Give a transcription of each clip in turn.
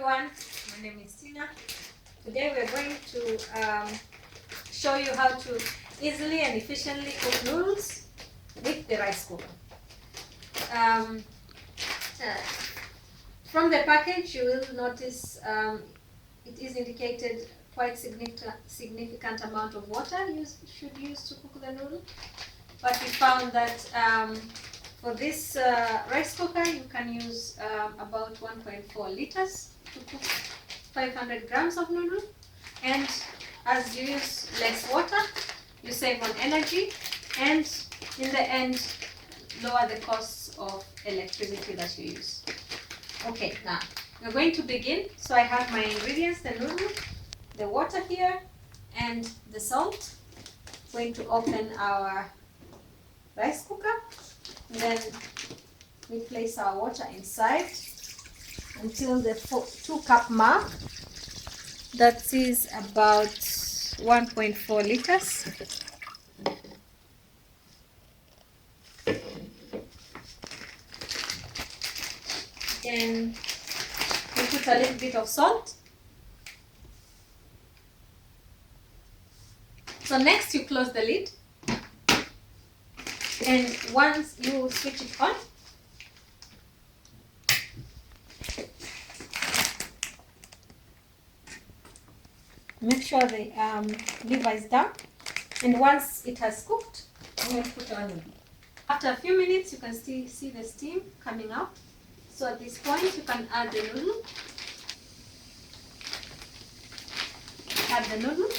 everyone, my name is Tina. Today we're going to show you how to easily and efficiently cook noodles with the rice cooker. From the package you will notice it is indicated quite significant amount of water you should use to cook the noodle, but we found that for this rice cooker you can use about 1.4 liters to cook 500 grams of noodle, and as you use less water you save on energy and in the end lower the costs of electricity that you use. Okay, now we're going to begin. So I have my ingredients: the noodle, the water here, and the salt. I'm going to open our rice cooker, and then we place our water inside until the 2-cup mark. That is about 1.4 liters. Then we put a little bit of salt. So next you close the lid, and once you switch it on, make sure the lever is down, and once it has cooked, we will put on. After a few minutes you can still see the steam coming out. So at this point you can add the noodle. Add the noodle.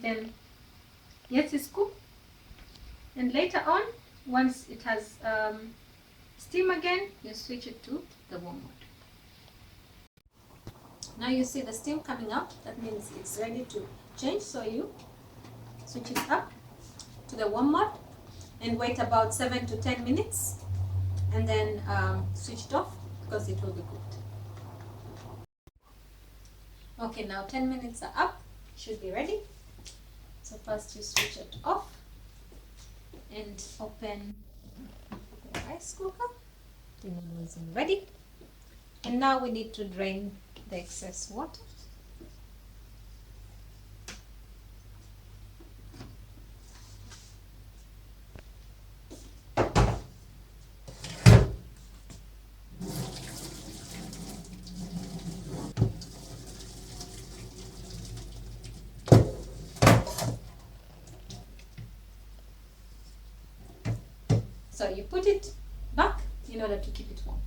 Then let it cook, and later on, once it has steam again, you switch it to the warm water. Now you see the steam coming out. That means it's ready to change. So you switch it up to the warm water and wait about 7 to 10 minutes, and then switch it off because it will be cooked. Okay, now 10 minutes are up. It should be ready. So first you switch it off and open the rice cooker. The noodle is ready. And now we need to drain the excess water. So you put it back in order to keep it warm.